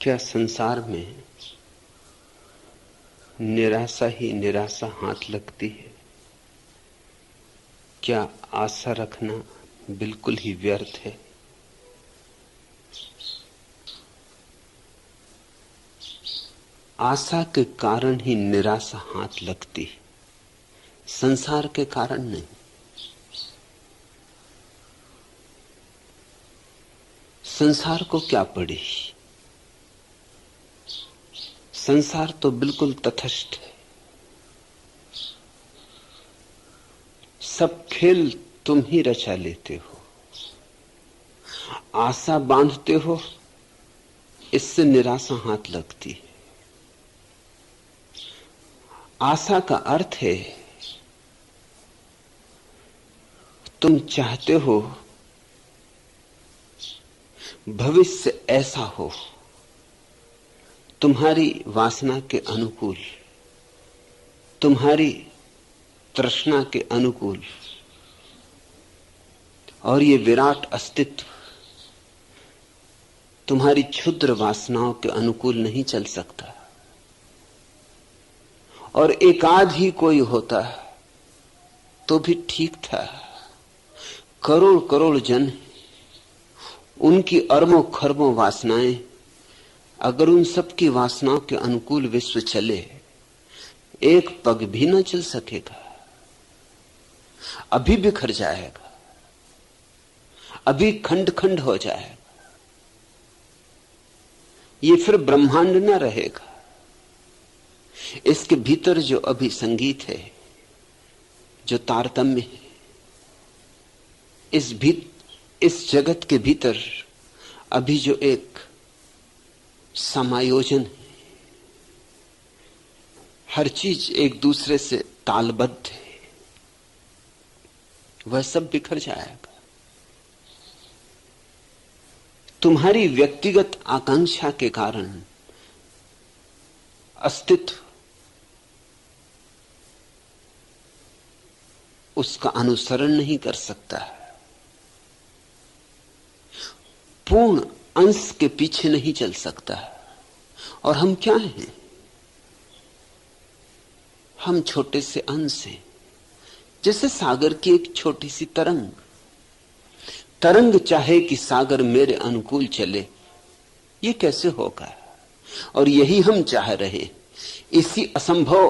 क्या संसार में निराशा ही निराशा हाथ लगती है? क्या आशा रखना बिल्कुल ही व्यर्थ है? आशा के कारण ही निराशा हाथ लगती है, संसार के कारण नहीं। संसार को क्या पड़ी? संसार तो बिल्कुल तटस्थ है। सब खेल तुम ही रचा लेते हो। आशा बांधते हो, इससे निराशा हाथ लगती है। आशा का अर्थ है तुम चाहते हो भविष्य ऐसा हो, तुम्हारी वासना के अनुकूल, तुम्हारी तृष्णा के अनुकूल। और ये विराट अस्तित्व तुम्हारी क्षुद्र वासनाओं के अनुकूल नहीं चल सकता। और एकाध ही कोई होता तो भी ठीक था। करोड़ करोड़ जन, उनकी अरबों खरबों वासनाएं, अगर उन सब की वासनाओं के अनुकूल विश्व चले, एक पग भी न चल सकेगा। अभी बिखर जाएगा, अभी खंड खंड हो जाएगा। ये फिर ब्रह्मांड न रहेगा। इसके भीतर जो अभी संगीत है, जो तारतम्य है, इस जगत के भीतर अभी जो एक समायोजन है, हर चीज एक दूसरे से तालबद्ध है, वह सब बिखर जाएगा। तुम्हारी व्यक्तिगत आकांक्षा के कारण अस्तित्व उसका अनुसरण नहीं कर सकता। पूर्ण अंश के पीछे नहीं चल सकता। और हम क्या हैं? हम छोटे से अंश हैं, जैसे सागर की एक छोटी सी तरंग। तरंग चाहे कि सागर मेरे अनुकूल चले, ये कैसे होगा? और यही हम चाह रहे। इसी असंभव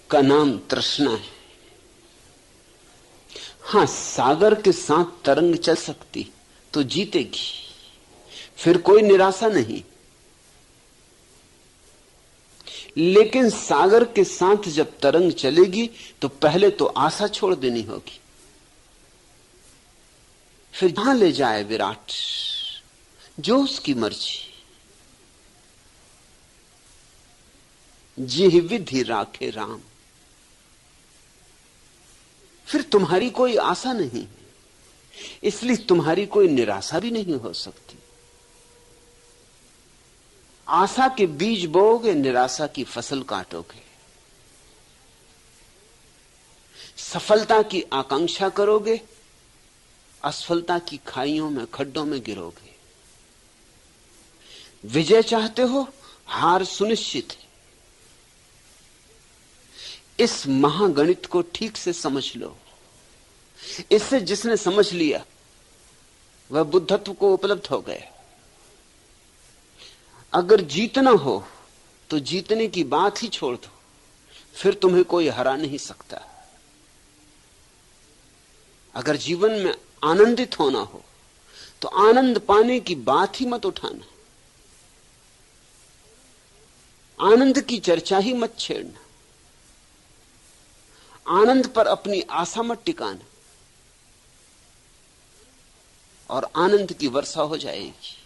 का नाम तृष्णा है। हां, सागर के साथ तरंग चल सकती तो जीतेगी, फिर कोई निराशा नहीं। लेकिन सागर के साथ जब तरंग चलेगी तो पहले तो आशा छोड़ देनी होगी। फिर जहां ले जाए विराट, जो उसकी मर्जी। जी विधि राखे राम। फिर तुम्हारी कोई आशा नहीं, इसलिए तुम्हारी कोई निराशा भी नहीं हो सकती। आशा के बीज बोओगे, निराशा की फसल काटोगे। सफलता की आकांक्षा करोगे, असफलता की खाइयों में, खड्डों में गिरोगे। विजय चाहते हो, हार सुनिश्चित है। इस महागणित को ठीक से समझ लो। इससे जिसने समझ लिया वह बुद्धत्व को उपलब्ध हो गया। अगर जीतना हो तो जीतने की बात ही छोड़ दो, फिर तुम्हें कोई हरा नहीं सकता। अगर जीवन में आनंदित होना हो तो आनंद पाने की बात ही मत उठाना, आनंद की चर्चा ही मत छेड़ना, आनंद पर अपनी आशा मत टिकाना, और आनंद की वर्षा हो जाएगी।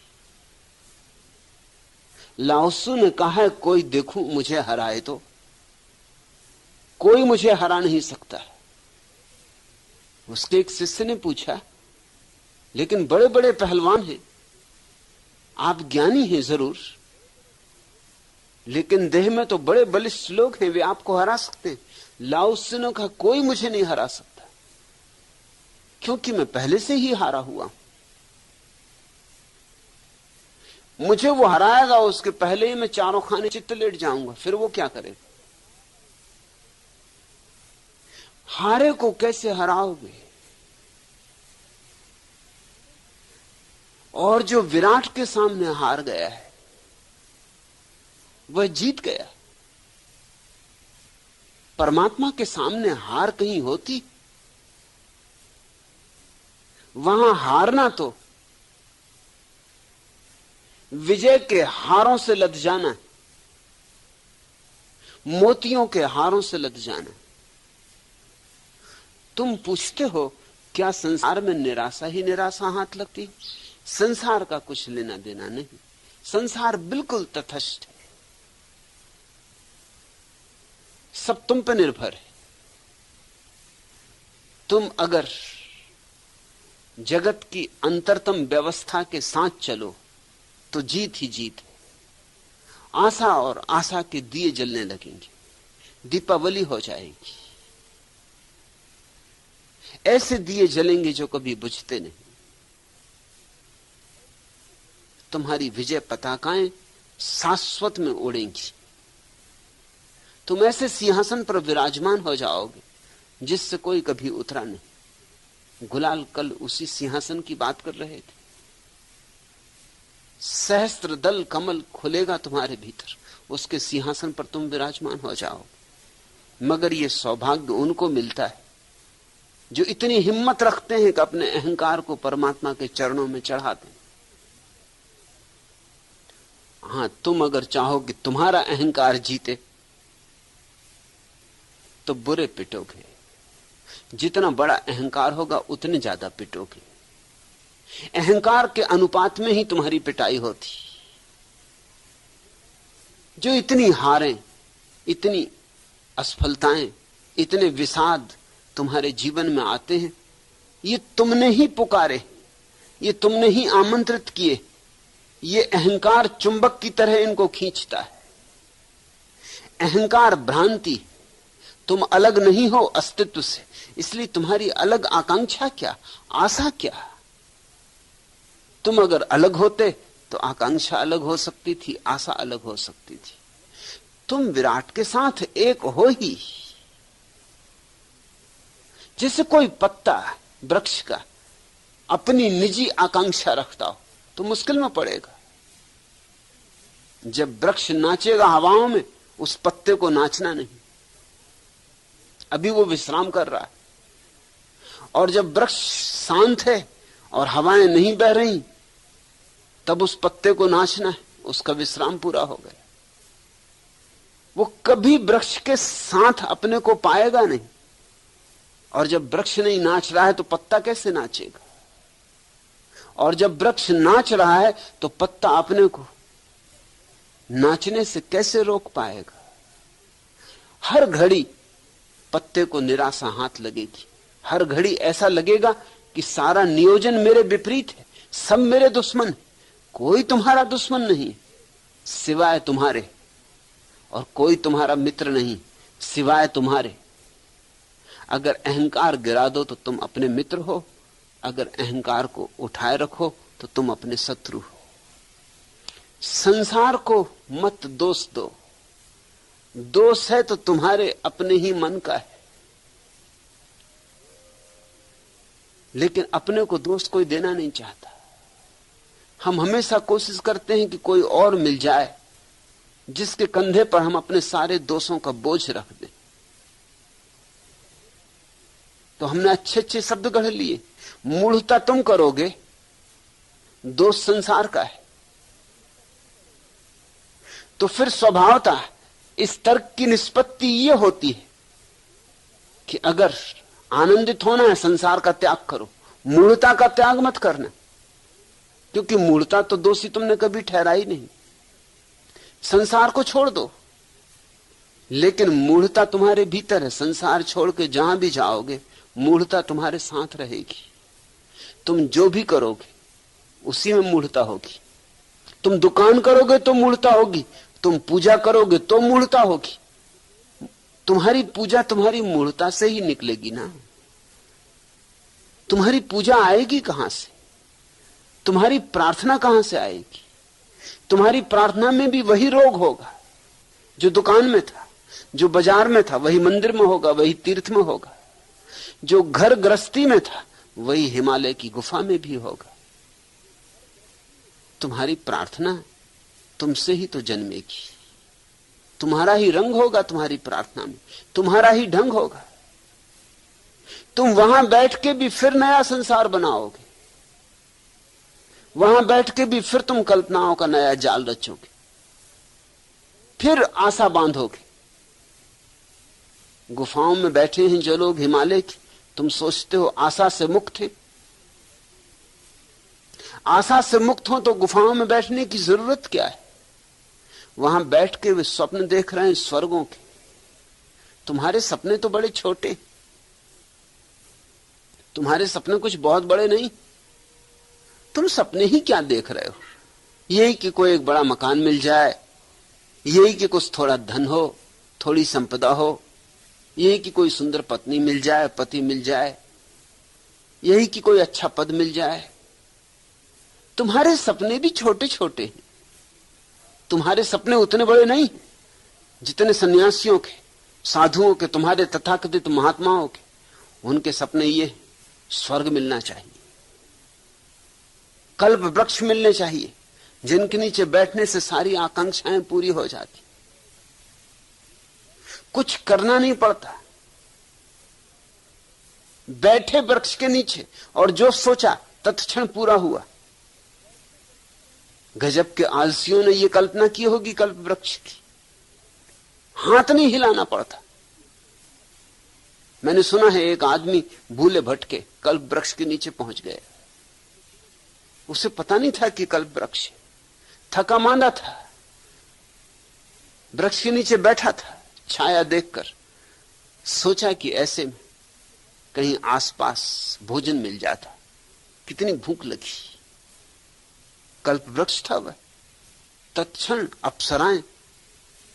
लाओसू ने कहा है, कोई देखूं मुझे हराए तो। कोई मुझे हरा नहीं सकता। उसके एक शिष्य ने पूछा, लेकिन बड़े बड़े पहलवान हैं, आप ज्ञानी हैं जरूर, लेकिन देह में तो बड़े बलिष्ठ लोग हैं, वे आपको हरा सकते हैं। लाओसू ने कहा, कोई मुझे नहीं हरा सकता, क्योंकि मैं पहले से ही हारा हुआ हूं। मुझे वो हराएगा, उसके पहले ही मैं चारों खाने चित्त लेट जाऊंगा, फिर वो क्या करेगा? हारे को कैसे हराओगे? और जो विराट के सामने हार गया है वह जीत गया। परमात्मा के सामने हार कहीं होती? वहां हारना तो विजय के हारों से लद जाना है, मोतियों के हारों से लद जाना। तुम पूछते हो क्या संसार में निराशा ही निराशा हाथ लगती? संसार का कुछ लेना देना नहीं, संसार बिल्कुल तटस्थ है, सब तुम पर निर्भर है। तुम अगर जगत की अंतरतम व्यवस्था के साथ चलो तो जीत ही जीत है। आशा और आशा के दिए जलने लगेंगे, दीपावली हो जाएगी। ऐसे दिए जलेंगे जो कभी बुझते नहीं। तुम्हारी विजय पताकाएं शाश्वत में उड़ेंगी। तुम ऐसे सिंहासन पर विराजमान हो जाओगे जिससे कोई कभी उतरा नहीं। गुलाल कल उसी सिंहासन की बात कर रहे थे। सहस्त्र दल कमल खुलेगा तुम्हारे भीतर, उसके सिंहासन पर तुम विराजमान हो जाओगे। मगर यह सौभाग्य उनको मिलता है जो इतनी हिम्मत रखते हैं कि अपने अहंकार को परमात्मा के चरणों में चढ़ा दें। हां, तुम अगर चाहो कि तुम्हारा अहंकार जीते तो बुरे पिटोगे। जितना बड़ा अहंकार होगा उतने ज्यादा पिटोगे। अहंकार के अनुपात में ही तुम्हारी पिटाई होती। जो इतनी हारें, इतनी असफलताएं, इतने विषाद तुम्हारे जीवन में आते हैं, ये तुमने ही पुकारे, ये तुमने ही आमंत्रित किए। ये अहंकार चुंबक की तरह इनको खींचता है। अहंकार भ्रांति, तुम अलग नहीं हो अस्तित्व से, इसलिए तुम्हारी अलग आकांक्षा क्या, आशा क्या? तुम अगर अलग होते तो आकांक्षा अलग हो सकती थी, आशा अलग हो सकती थी। तुम विराट के साथ एक हो ही। जैसे कोई पत्ता वृक्ष का अपनी निजी आकांक्षा रखता हो तो मुश्किल में पड़ेगा। जब वृक्ष नाचेगा हवाओं में, उस पत्ते को नाचना नहीं, अभी वो विश्राम कर रहा है। और जब वृक्ष शांत है और हवाएं नहीं बह रही, तब उस पत्ते को नाचना है, उसका विश्राम पूरा हो गया। वो कभी वृक्ष के साथ अपने को पाएगा नहीं। और जब वृक्ष नहीं नाच रहा है तो पत्ता कैसे नाचेगा? और जब वृक्ष नाच रहा है तो पत्ता अपने को नाचने से कैसे रोक पाएगा? हर घड़ी पत्ते को निराशा हाथ लगेगी। हर घड़ी ऐसा लगेगा कि सारा नियोजन मेरे विपरीत है, सब मेरे दुश्मन है। कोई तुम्हारा दुश्मन नहीं सिवाय तुम्हारे, और कोई तुम्हारा मित्र नहीं सिवाय तुम्हारे। अगर अहंकार गिरा दो तो तुम अपने मित्र हो, अगर अहंकार को उठाए रखो तो तुम अपने शत्रु हो। संसार को मत दोष दो, दोष है तो तुम्हारे अपने ही मन का है। लेकिन अपने को दोष कोई देना नहीं चाहता। हम हमेशा कोशिश करते हैं कि कोई और मिल जाए जिसके कंधे पर हम अपने सारे दोषों का बोझ रख दें। तो हमने अच्छे अच्छे शब्द गढ़ लिए। मूढ़ता तुम करोगे, दोष संसार का है। तो फिर स्वभावतः इस तर्क की निष्पत्ति यह होती है कि अगर आनंदित होना है संसार का त्याग करो, मूढ़ता का त्याग मत करना। क्योंकि मूढ़ता तो दोषी तुमने कभी ठहराई नहीं। संसार को छोड़ दो, लेकिन मूढ़ता तुम्हारे भीतर है। संसार छोड़ के जहां भी जाओगे मूढ़ता तुम्हारे साथ रहेगी। तुम जो भी करोगे उसी में मूढ़ता होगी। तुम दुकान करोगे तो मूढ़ता होगी, तुम पूजा करोगे तो मूढ़ता होगी। तुम्हारी पूजा तुम्हारी मूढ़ता से ही निकलेगी ना। तुम्हारी पूजा आएगी कहां से? तुम्हारी प्रार्थना कहां से आएगी? तुम्हारी प्रार्थना में भी वही रोग होगा जो दुकान में था, जो बाजार में था वही मंदिर में होगा, वही तीर्थ में होगा, जो घर गृहस्थी में था वही हिमालय की गुफा में भी होगा। तुम्हारी प्रार्थना तुमसे ही तो जन्मेगी, तुम्हारा ही रंग होगा तुम्हारी प्रार्थना में, तुम्हारा ही ढंग होगा। तुम वहां बैठ के भी फिर नया संसार बनाओगे, वहां बैठ के भी फिर तुम कल्पनाओं का नया जाल रचोगे, फिर आशा बांधोगे। गुफाओं में बैठे हैं जो लोग हिमालय की, तुम सोचते हो आशा से मुक्त है। आशा से मुक्त हो तो गुफाओं में बैठने की जरूरत क्या है? वहां बैठ के वे स्वप्न देख रहे हैं स्वर्गों के। तुम्हारे सपने तो बड़े छोटे, तुम्हारे सपने कुछ बहुत बड़े नहीं। तुम सपने ही क्या देख रहे हो? यही कि कोई एक बड़ा मकान मिल जाए, यही कि कुछ थोड़ा धन हो, थोड़ी संपदा हो, यही कि कोई सुंदर पत्नी मिल जाए, पति मिल जाए, यही कि कोई अच्छा पद मिल जाए। तुम्हारे सपने भी छोटे छोटे हैं। तुम्हारे सपने उतने बड़े नहीं जितने सन्यासियों के, साधुओं के, तुम्हारे तथाकथित महात्माओं के। उनके सपने ये स्वर्ग मिलना चाहिए, कल्प वृक्ष मिलने चाहिए जिनके नीचे बैठने से सारी आकांक्षाएं पूरी हो जाती, कुछ करना नहीं पड़ता। बैठे वृक्ष के नीचे और जो सोचा तत्क्षण पूरा हुआ। गजब के आलसियों ने यह कल्पना की होगी कल्प वृक्ष की, हाथ नहीं हिलाना पड़ता। मैंने सुना है एक आदमी भूले भटके कल्प वृक्ष के नीचे पहुंच गया। उसे पता नहीं था कि कल्प वृक्ष, थका मांदा था, वृक्ष के नीचे बैठा था, छाया देखकर सोचा कि ऐसे में कहीं आसपास भोजन मिल जाता, कितनी भूख लगी। कल्प वृक्ष था वह। तत्क्षण अप्सराएं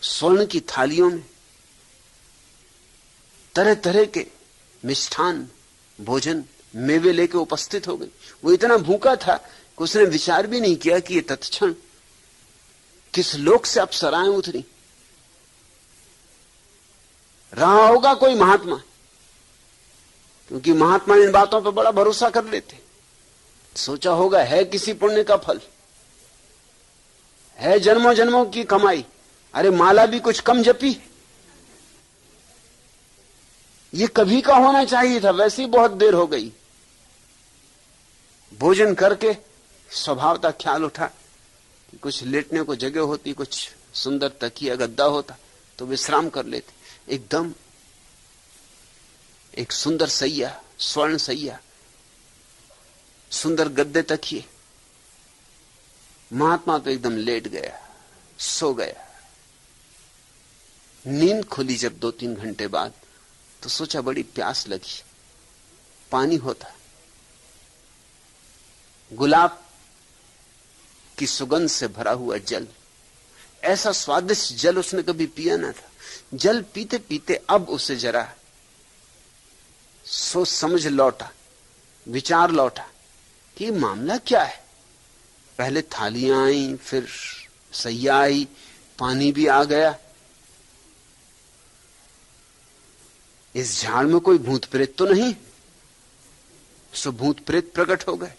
स्वर्ण की थालियों में तरह तरह के मिष्ठान, भोजन, मेवे लेके उपस्थित हो गई। वो इतना भूखा था कि उसने विचार भी नहीं किया कि ये तत्क्षण किस लोक से अप्सराएं उतरी। रहा होगा कोई महात्मा, क्योंकि महात्मा इन बातों पर बड़ा भरोसा कर लेते। सोचा होगा है किसी पुण्य का फल, है जन्मों जन्मों की कमाई। अरे माला भी कुछ कम जपी, ये कभी का होना चाहिए था, वैसे ही बहुत देर हो गई। भोजन करके स्वभावता ख्याल उठा कि कुछ लेटने को जगह होती, कुछ सुंदर तकिया गद्दा होता तो विश्राम कर लेते। एकदम एक सुंदर सैया, स्वर्ण सैया, सुंदर गद्दे तकिए। महात्मा तो एकदम लेट गया, सो गया। नींद खुली जब 2-3 घंटे बाद तो सोचा बड़ी प्यास लगी, पानी होता। गुलाब की सुगंध से भरा हुआ जल, ऐसा स्वादिष्ट जल उसने कभी पिया ना था। जल पीते पीते अब उसे जरा सोच समझ लौटा, विचार लौटा कि मामला क्या है। पहले थालियां आई, फिर सैया आई, पानी भी आ गया। इस झाड़ में कोई भूत प्रेत तो नहीं? सो भूत प्रेत प्रकट हो गए।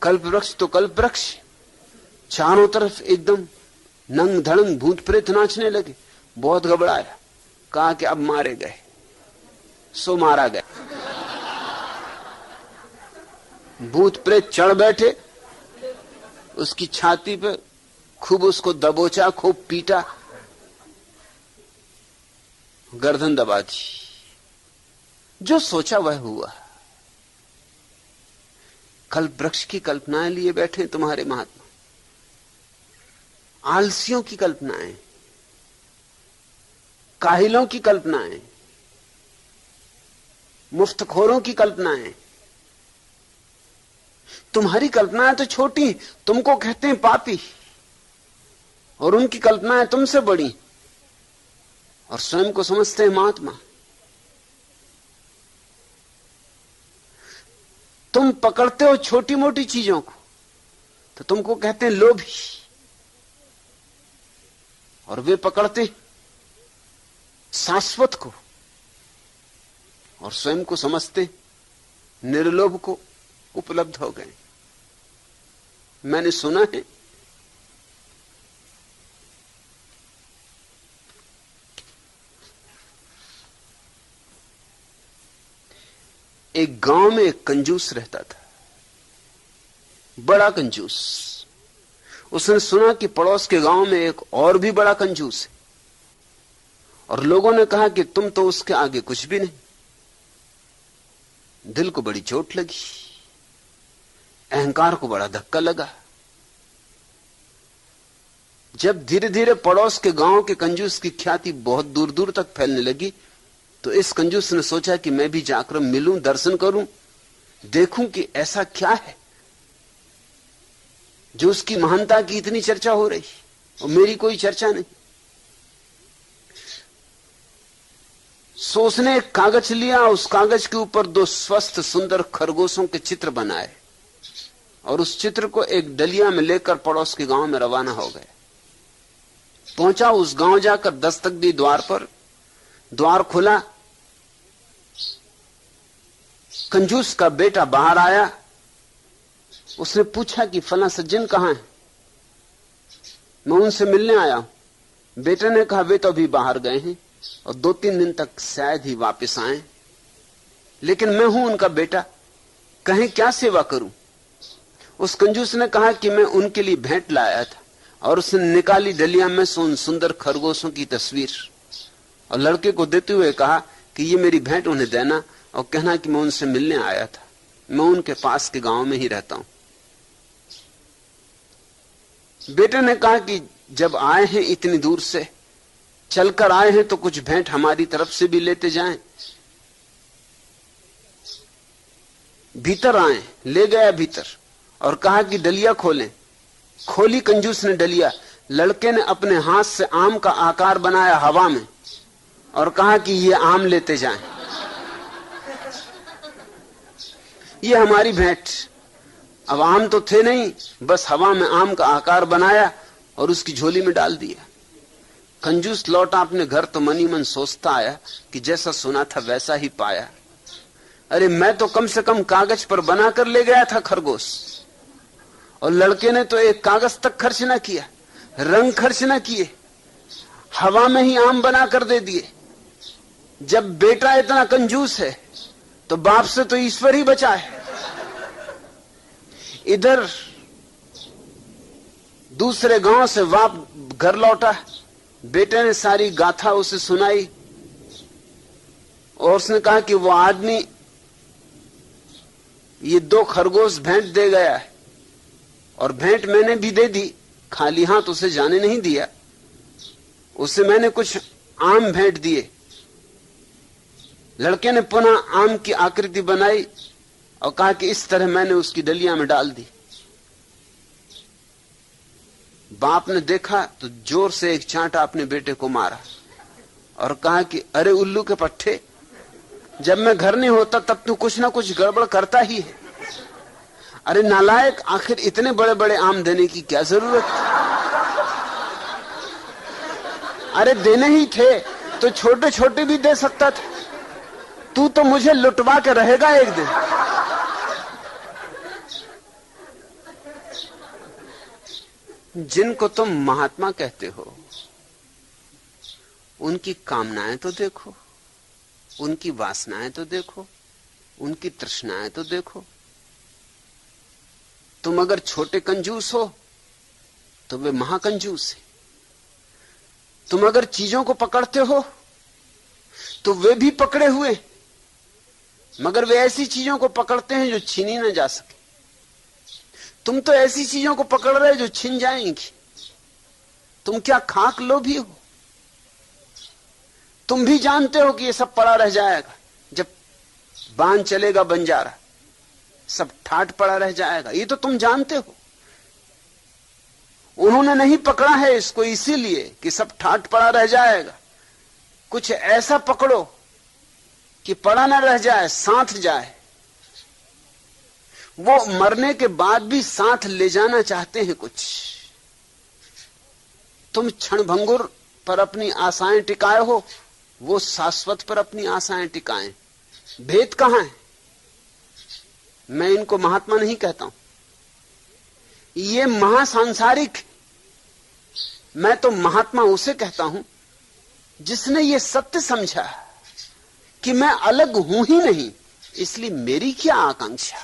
कल्प वृक्ष तो कल्प वृक्ष, चारों तरफ एकदम नंग धड़ंग भूत प्रेत नाचने लगे। बहुत घबराया, कहा कि अब मारे गए। सो मारा गया। भूत प्रेत चढ़ बैठे उसकी छाती पे, खूब उसको दबोचा, खूब पीटा, गर्दन दबा दी। जो सोचा वह हुआ। कल्प वृक्ष की कल्पनाएं लिए बैठे तुम्हारे महात्मा, आलसियों की कल्पनाएं, काहिलों की कल्पनाएं, मुफ्तखोरों की कल्पनाएं। तुम्हारी कल्पनाएं तो छोटी, तुमको कहते हैं पापी, और उनकी कल्पनाएं तुमसे बड़ी, और स्वयं को समझते हैं महात्मा। तुम पकड़ते हो छोटी मोटी चीजों को तो तुमको कहते हैं लोभी, और वे पकड़ते शाश्वत को और स्वयं को समझते निर्लोभ को उपलब्ध हो गए। मैंने सुना है एक गांव में एक कंजूस रहता था, बड़ा कंजूस। उसने सुना कि पड़ोस के गांव में एक और भी बड़ा कंजूस है, और लोगों ने कहा कि तुम तो उसके आगे कुछ भी नहीं। दिल को बड़ी चोट लगी, अहंकार को बड़ा धक्का लगा। जब धीरे धीरे पड़ोस के गांव के कंजूस की ख्याति बहुत दूर दूर तक फैलने लगी, तो इस कंजूस ने सोचा कि मैं भी जाकर मिलूं, दर्शन करूं, देखूं कि ऐसा क्या है जो उसकी महानता की इतनी चर्चा हो रही और मेरी कोई चर्चा नहीं। सो उसने एक कागज लिया, उस कागज के ऊपर 2 स्वस्थ सुंदर खरगोशों के चित्र बनाए और उस चित्र को एक डलिया में लेकर पड़ोस के गांव में रवाना हो गए। पहुंचा, उस गांव जाकर दस्तक दी द्वार पर। द्वार खुला, कंजूस का बेटा बाहर आया। उसने पूछा कि फला सज्जन कहां है? मैं उनसे मिलने आया हूं। बेटे ने कहा वे तो अभी बाहर गए हैं और 2-3 दिन तक शायद ही वापस आए, लेकिन मैं हूं उनका बेटा, कहें क्या सेवा करूं? उस कंजूस ने कहा कि मैं उनके लिए भेंट लाया था, और उसने निकाली डलिया में से उन सुंदर खरगोशों की तस्वीर और लड़के को देते हुए कहा कि ये मेरी भेंट उन्हें देना और कहना कि मैं उनसे मिलने आया था, मैं उनके पास के गांव में ही रहता हूं। बेटे ने कहा कि जब आए हैं इतनी दूर से, चलकर आए हैं, तो कुछ भेंट हमारी तरफ से भी लेते जाएं। भीतर आए, ले गया भीतर और कहा कि डलिया खोलें। खोली कंजूस ने डलिया। लड़के ने अपने हाथ से आम का आकार बनाया हवा में और कहा कि ये आम लेते जाएं, ये हमारी भेंट। अब आम तो थे नहीं, बस हवा में आम का आकार बनाया और उसकी झोली में डाल दिया। कंजूस लौटा अपने घर तो मनी मन सोचता आया कि जैसा सुना था वैसा ही पाया। अरे मैं तो कम से कम कागज पर बनाकर ले गया था खरगोश, और लड़के ने तो एक कागज तक खर्च ना किया, रंग खर्च ना किए, हवा में ही आम बनाकर दे दिए। जब बेटा इतना कंजूस है तो बाप से तो ईश्वर ही बचा है। इधर दूसरे गांव से बाप घर लौटा, बेटे ने सारी गाथा उसे सुनाई और उसने कहा कि वो आदमी ये 2 खरगोश भेंट दे गया है, और भेंट मैंने भी दे दी, खाली हाथ उसे जाने नहीं दिया। उसे मैंने कुछ आम भेंट दिए। लड़के ने पुनः आम की आकृति बनाई और कहा कि इस तरह मैंने उसकी डलिया में डाल दी। बाप ने देखा तो जोर से एक चांटा अपने बेटे को मारा और कहा कि अरे उल्लू के पट्टे, जब मैं घर नहीं होता तब तू कुछ ना कुछ गड़बड़ करता ही है। अरे नालायक, आखिर इतने बड़े बड़े आम देने की क्या जरूरत? अरे देने ही थे तो छोटे छोटे भी दे सकता था। तू तो मुझे लुटवा के रहेगा एक दिन। जिनको तुम महात्मा कहते हो उनकी कामनाएं तो देखो, उनकी वासनाएं तो देखो, उनकी तृष्णाएं तो देखो। तुम अगर छोटे कंजूस हो तो वे महाकंजूस है। तुम अगर चीजों को पकड़ते हो तो वे भी पकड़े हुए, मगर वे ऐसी चीजों को पकड़ते हैं जो छीनी ना जा सके। तुम तो ऐसी चीजों को पकड़ रहे जो छिन जाएंगी। तुम क्या खाक लोभी हो? तुम भी जानते हो कि ये सब पड़ा रह जाएगा, जब बांध चलेगा बंजारा सब ठाट पड़ा रह जाएगा, ये तो तुम जानते हो। उन्होंने नहीं पकड़ा है इसको इसीलिए कि सब ठाट पड़ा रह जाएगा। कुछ ऐसा पकड़ो कि पड़ा ना रह जाए, साथ जाए। वो मरने के बाद भी साथ ले जाना चाहते हैं कुछ। तुम क्षणभंगुर पर अपनी आशाएं टिकाए हो, वो शाश्वत पर अपनी आशाएं टिकाएं। भेद कहां है? मैं इनको महात्मा नहीं कहता हूं, ये महासांसारिक। मैं तो महात्मा उसे कहता हूं जिसने ये सत्य समझा कि मैं अलग हूं ही नहीं, इसलिए मेरी क्या आकांक्षा।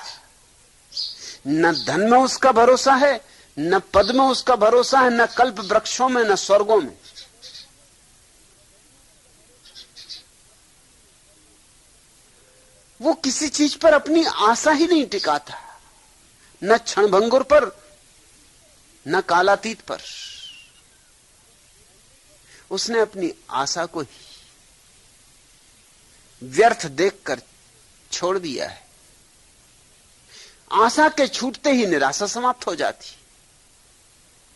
न धन में उसका भरोसा है, न पद में उसका भरोसा है, न कल्प वृक्षों में, न स्वर्गों में। वो किसी चीज पर अपनी आशा ही नहीं टिकाता, न क्षणभंगुर पर, न कालातीत पर। उसने अपनी आशा को ही व्यर्थ देखकर छोड़ दिया है। आशा के छूटते ही निराशा समाप्त हो जाती।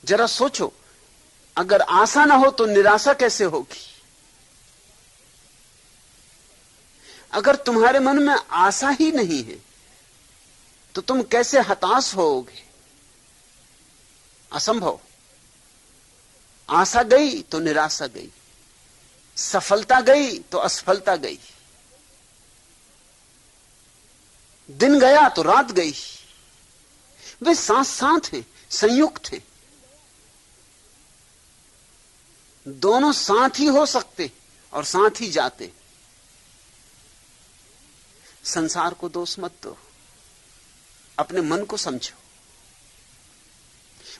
जरा सोचो, अगर आशा ना हो तो निराशा कैसे होगी? अगर तुम्हारे मन में आशा ही नहीं है तो तुम कैसे हताश होगे? असंभव। आशा गई तो निराशा गई, सफलता गई तो असफलता गई, दिन गया तो रात गई। वे साथ साथ हैं, संयुक्त हैं। दोनों साथ ही हो सकते और साथ ही जाते। संसार को दोष मत दो, अपने मन को समझो।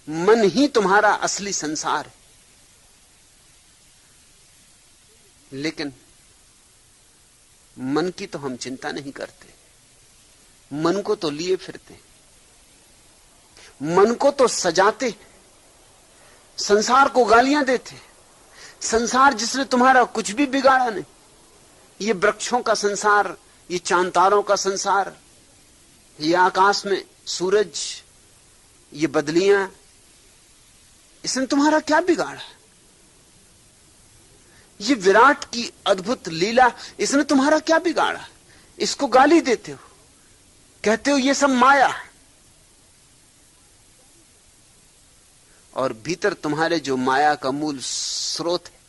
मन ही तुम्हारा असली संसार है। लेकिन मन की तो हम चिंता नहीं करते, मन को तो लिए फिरते, मन को तो सजाते, संसार को गालियां देते। संसार जिसने तुम्हारा कुछ भी बिगाड़ा नहीं। ये वृक्षों का संसार, ये चांद तारों का संसार, ये आकाश में सूरज, ये बदलियां, इसने तुम्हारा क्या बिगाड़ा? ये विराट की अद्भुत लीला, इसने तुम्हारा क्या बिगाड़ा? इसको गाली देते हो, कहते हो ये सब माया। और भीतर तुम्हारे जो माया का मूल स्रोत है,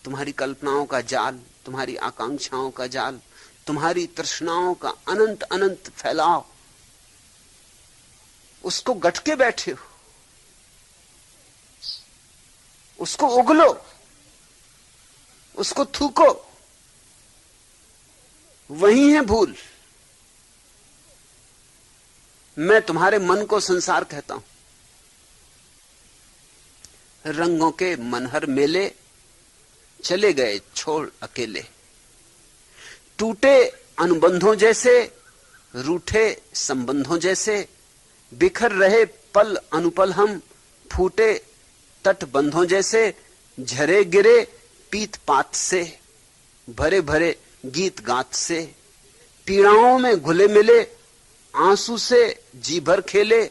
तुम्हारी कल्पनाओं का जाल, तुम्हारी आकांक्षाओं का जाल, तुम्हारी तृष्णाओं का अनंत अनंत फैलाव, उसको गटके बैठे हो। उसको उगलो, उसको थूको। वही है भूल। मैं तुम्हारे मन को संसार कहता हूं। रंगों के मनहर मेले चले गए छोड़ अकेले। टूटे अनुबंधों जैसे, रूठे संबंधों जैसे, बिखर रहे पल अनुपल हम, फूटे तटबंधों जैसे, झरे गिरे पीत पात से, भरे भरे गीत गात से, पीड़ाओं में घुले मिले, आंसू से जी भर खेले,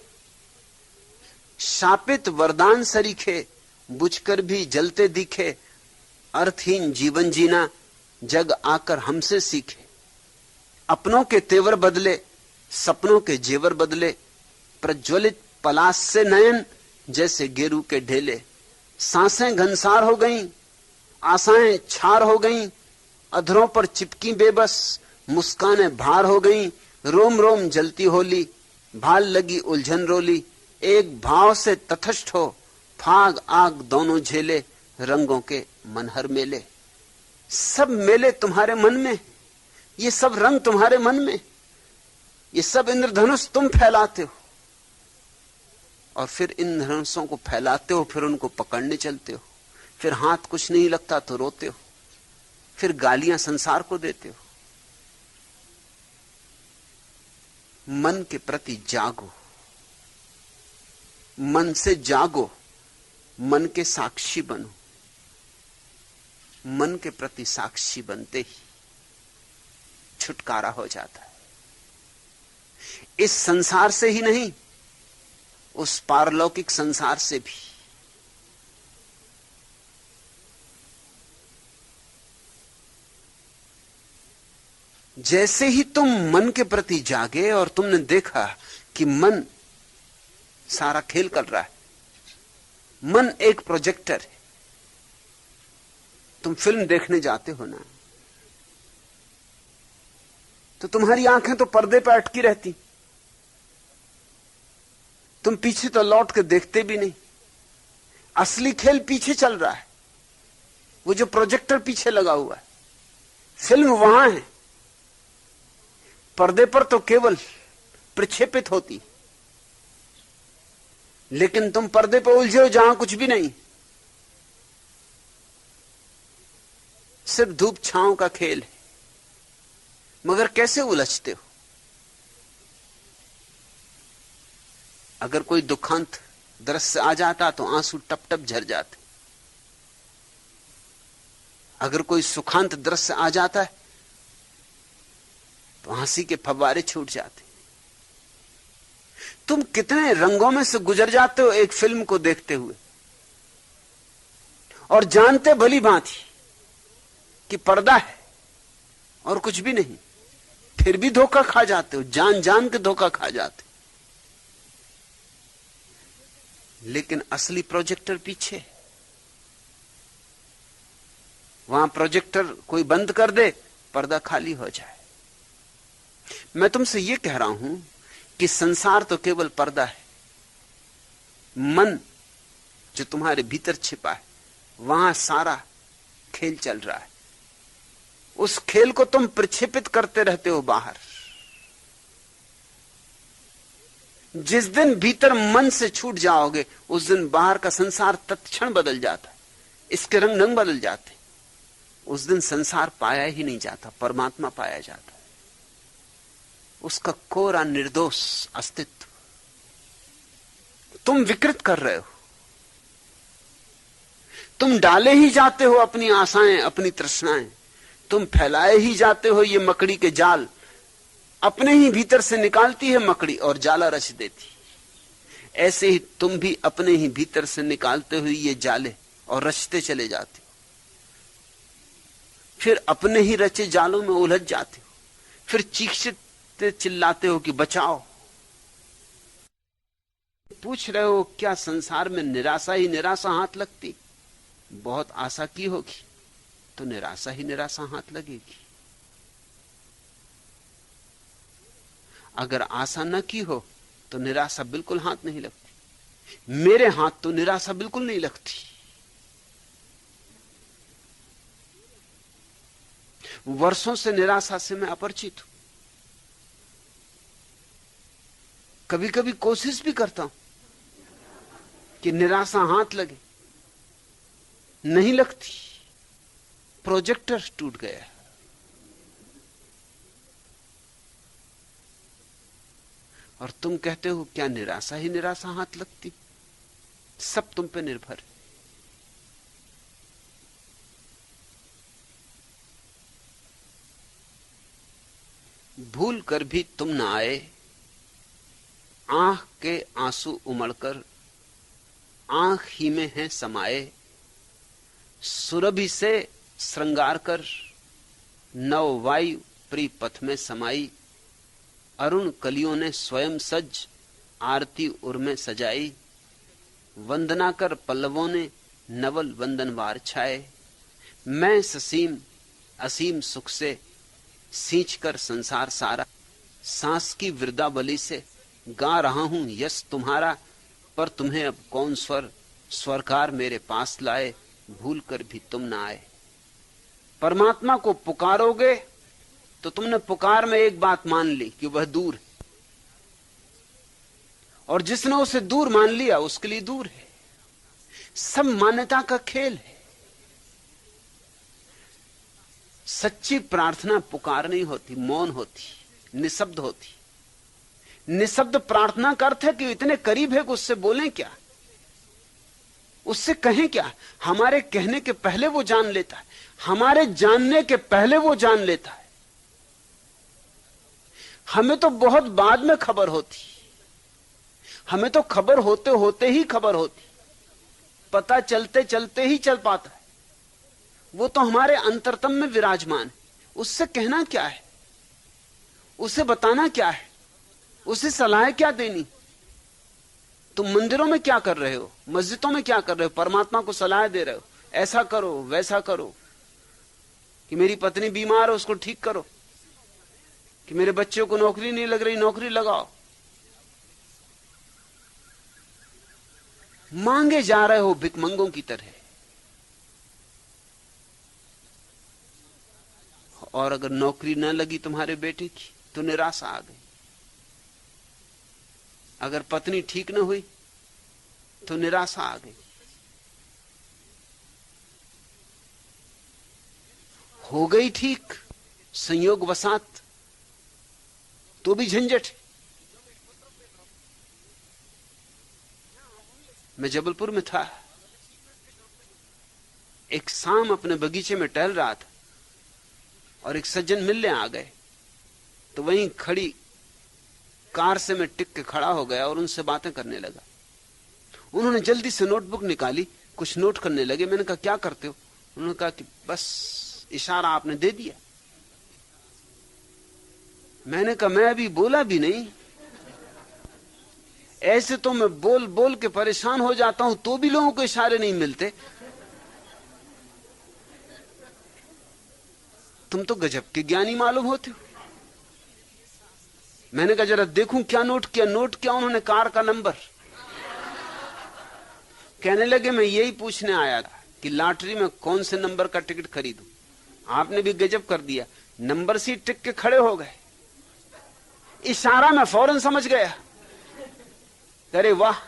शापित वरदान सरीखे, बुझकर भी जलते दिखे, अर्थहीन जीवन जीना जग आकर हमसे सीखे। अपनों के तेवर बदले, सपनों के जेवर बदले, प्रज्वलित पलाश से नयन जैसे गेरू के ढेले। सांसें घनसार हो गईं, आशाएं छार हो गईं, अधरों पर चिपकी बेबस, मुस्कानें भार हो गईं, रोम रोम जलती होली, भाल लगी उलझन रोली, एक भाव से तथस्थ हो, फाग आग दोनों झेले, रंगों के मनहर मेले। सब मेले तुम्हारे मन में, ये सब रंग तुम्हारे मन में, ये सब इंद्रधनुष तुम फैलाते हो। और फिर इंद्रधनुषों को फैलाते हो, फिर उनको पकड़ने चलते हो, फिर हाथ कुछ नहीं लगता तो रोते हो, फिर गालियां संसार को देते हो। मन के प्रति जागो, मन से जागो, मन के साक्षी बनो। मन के प्रति साक्षी बनते ही छुटकारा हो जाता है। इस संसार से ही नहीं, उस पारलौकिक संसार से भी। जैसे ही तुम मन के प्रति जागे और तुमने देखा कि मन सारा खेल कर रहा है, मन एक प्रोजेक्टर है, तुम फिल्म देखने जाते हो ना, तो तुम्हारी आंखें तो पर्दे पर अटकी रहती, तुम पीछे तो लौट के देखते भी नहीं। असली खेल पीछे चल रहा है, वो जो प्रोजेक्टर पीछे लगा हुआ है, फिल्म वहां है। पर्दे पर तो केवल प्रक्षेपित होती, लेकिन तुम पर्दे पर उलझे हो जहां कुछ भी नहीं, सिर्फ धूप छांव का खेल है। मगर कैसे उलझते हो? अगर कोई दुखांत दृश्य आ जाता तो आंसू टप टप झर जाते, अगर कोई सुखांत दृश्य आ जाता है तो हंसी के फव्वारे छूट जाते। तुम कितने रंगों में से गुजर जाते हो एक फिल्म को देखते हुए, और जानते भली भांति कि पर्दा है और कुछ भी नहीं, फिर भी धोखा खा जाते हो, जान जान के धोखा खा जाते। लेकिन असली प्रोजेक्टर पीछे, वहां प्रोजेक्टर कोई बंद कर दे, पर्दा खाली हो जाए। मैं तुमसे यह कह रहा हूं कि संसार तो केवल पर्दा है। मन जो तुम्हारे भीतर छिपा है, वहां सारा खेल चल रहा है। उस खेल को तुम प्रक्षेपित करते रहते हो बाहर। जिस दिन भीतर मन से छूट जाओगे, उस दिन बाहर का संसार तत्क्षण बदल जाता है, इसके रंग रंग बदल जाते। उस दिन संसार पाया ही नहीं जाता, परमात्मा पाया जाता है, उसका कोरा निर्दोष अस्तित्व। तुम विकृत कर रहे हो, तुम डाले ही जाते हो अपनी आशाएं, अपनी तृष्णाएं, तुम फैलाए ही जाते हो ये मकड़ी के जाल। अपने ही भीतर से निकालती है मकड़ी और जाला रच देती। ऐसे ही तुम भी अपने ही भीतर से निकालते हुए ये जाले और रचते चले जाते हो, फिर अपने ही रचे जालों में उलझ जाते हो, फिर चीखते चिल्लाते हो कि बचाओ। पूछ रहे हो क्या संसार में निराशा ही निराशा हाथ लगती? बहुत आशा की होगी तो निराशा ही निराशा हाथ लगेगी। अगर आशा न की हो तो निराशा बिल्कुल हाथ नहीं लगती। मेरे हाथ तो निराशा बिल्कुल नहीं लगती। वर्षों से निराशा से मैं अपरिचित हूं। कभी कभी कोशिश भी करता हूं कि निराशा हाथ लगे, नहीं लगती। प्रोजेक्टर टूट गया। और तुम कहते हो क्या निराशा ही निराशा हाथ लगती? सब तुम पे निर्भर है। भूल कर भी तुम न आए, आंख के आंसू उमड़कर आंख ही में हैं समाये। सुरभि से श्रृंगार कर नव वायु प्रिय पथ में समाई। अरुण कलियों ने स्वयं सज आरती उर में सजाई। वंदना कर पल्लवों ने नवल वंदनवार छाए। मैं ससीम असीम सुख से सींच कर संसार सारा। सांस की वृद्धावली से गा रहा हूं यश तुम्हारा। पर तुम्हें अब कौन स्वरकार मेरे पास लाए। भूल कर भी तुम ना आए। परमात्मा को पुकारोगे तो तुमने पुकार में एक बात मान ली कि वह दूर है, और जिसने उसे दूर मान लिया उसके लिए दूर है। सब मान्यता का खेल है। सच्ची प्रार्थना पुकार नहीं होती, मौन होती, निशब्द होती। निशब्द प्रार्थना का अर्थ है कि इतने करीब है कि उससे बोलें क्या, उससे कहें क्या। हमारे कहने के पहले वो जान लेता है, हमारे जानने के पहले वो जान लेता है। हमें तो बहुत बाद में खबर होती, हमें तो खबर होते होते ही खबर होती, पता चलते चलते ही चल पाता है। वो तो हमारे अंतरतम में विराजमान है। उससे कहना क्या है, उसे बताना क्या है, उसे सलाह क्या देनी। तुम मंदिरों में क्या कर रहे हो, मस्जिदों में क्या कर रहे हो? परमात्मा को सलाह दे रहे हो, ऐसा करो वैसा करो, कि मेरी पत्नी बीमार है उसको ठीक करो, कि मेरे बच्चों को नौकरी नहीं लग रही नौकरी लगाओ। मांगे जा रहे हो भिखमंगों की तरह। और अगर नौकरी न लगी तुम्हारे बेटे की तो निराशा आ गई, अगर पत्नी ठीक न हुई तो निराशा आ गई, हो गई ठीक संयोग वसात तो भी झंझट। मैं जबलपुर में था, एक शाम अपने बगीचे में टहल रहा था और एक सज्जन मिलने आ गए, तो वहीं खड़ी कार से मैं टिक के खड़ा हो गया और उनसे बातें करने लगा। उन्होंने जल्दी से नोटबुक निकाली, कुछ नोट करने लगे। मैंने कहा क्या करते हो? उन्होंने कहा कि बस इशारा आपने दे दिया। मैंने कहा मैं अभी बोला भी नहीं, ऐसे तो मैं बोल बोल के परेशान हो जाता हूं तो भी लोगों को इशारे नहीं मिलते, तुम तो गजब के ज्ञानी मालूम होते हो। मैंने कहा जरा देखूं क्या नोट किया। नोट किया उन्होंने कार का नंबर। कहने लगे मैं यही पूछने आया था कि लॉटरी में कौन से नंबर का टिकट खरीदूं। आपने भी गजब कर दिया, नंबर सी टिक के खड़े हो गए। इशारा मैं फौरन समझ गया। अरे वाह,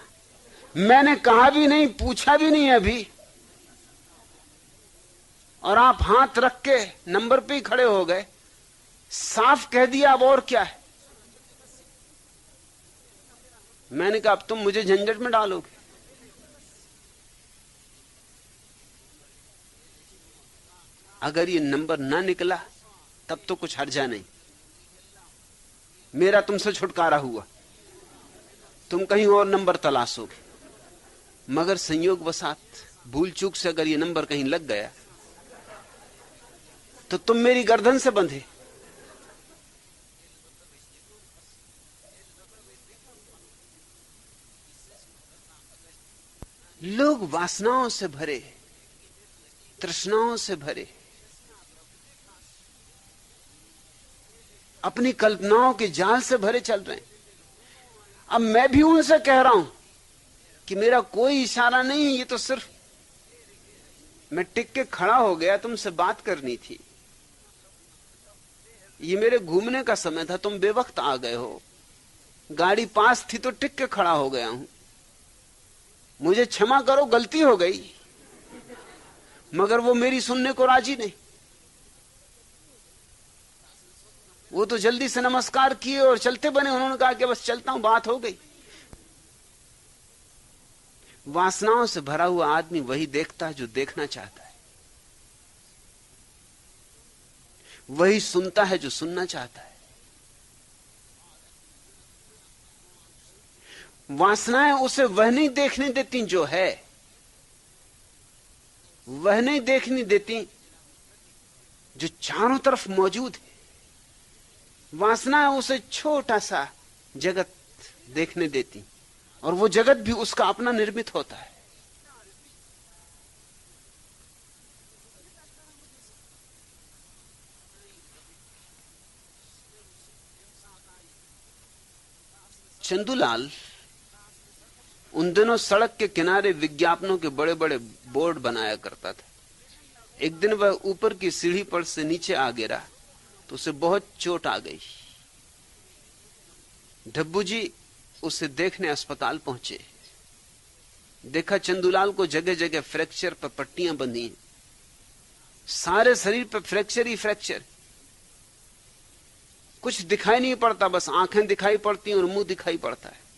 मैंने कहा भी नहीं, पूछा भी नहीं अभी, और आप हाथ रख के नंबर पे ही खड़े हो गए। साफ कह दिया, अब और क्या है। मैंने कहा अब तुम मुझे झंझट में डालोगे। अगर ये नंबर ना निकला तब तो कुछ हर्जा नहीं, मेरा तुमसे छुटकारा हुआ, तुम कहीं और नंबर तलाशोगे। मगर संयोग वसात भूल चूक से अगर ये नंबर कहीं लग गया तो तुम मेरी गर्दन से बंधे। लोग वासनाओं से भरे, तृष्णाओं से भरे, अपनी कल्पनाओं के जाल से भरे चल रहे हैं। अब मैं भी उनसे कह रहा हूं कि मेरा कोई इशारा नहीं है, ये तो सिर्फ मैं टिक के खड़ा हो गया, तुमसे बात करनी थी, ये मेरे घूमने का समय था, तुम बेवक्त आ गए हो, गाड़ी पास थी तो टिक के खड़ा हो गया हूं, मुझे क्षमा करो, गलती हो गई। मगर वो मेरी सुनने को राजी नहीं। वो तो जल्दी से नमस्कार किए और चलते बने। उन्होंने कहा कि बस चलता हूं, बात हो गई। वासनाओं से भरा हुआ आदमी वही देखता है जो देखना चाहता है, वही सुनता है जो सुनना चाहता है। वासनाएं उसे वह नहीं देखने देती जो है, वह नहीं देखने देती जो चारों तरफ मौजूद है। वासनाएं उसे छोटा सा जगत देखने देती, और वो जगत भी उसका अपना निर्मित होता है। चंदूलाल उन दिनों सड़क के किनारे विज्ञापनों के बड़े बड़े बोर्ड बनाया करता था। एक दिन वह ऊपर की सीढ़ी पर से नीचे आ गिरा तो उसे बहुत चोट आ गई। डब्बू जी उसे देखने अस्पताल पहुंचे। देखा चंदूलाल को जगह जगह फ्रैक्चर पर पट्टियां बंधी हैं, सारे शरीर पर फ्रैक्चर ही फ्रैक्चर, कुछ दिखाई नहीं पड़ता, बस आंखें दिखाई पड़ती हैं और मुंह दिखाई पड़ता है।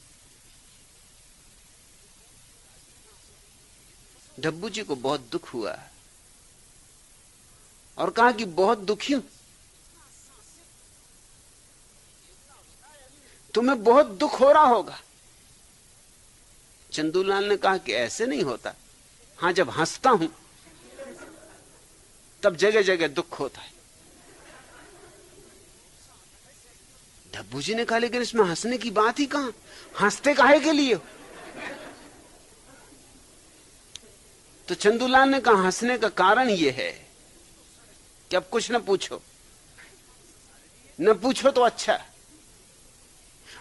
डब्बू जी को बहुत दुख हुआ और कहा कि बहुत दुखी हूं, तुम्हें बहुत दुख हो रहा होगा। चंदूलाल ने कहा कि ऐसे नहीं होता, हां जब हंसता हूं तब जगह जगह दुख होता है। डब्बू जी ने कहा लेकिन इसमें हंसने की बात ही कहां, हंसते काहे के लिए? तो चंदूलाल ने कहा हंसने का कारण यह है कि अब कुछ न पूछो, न पूछो तो अच्छा।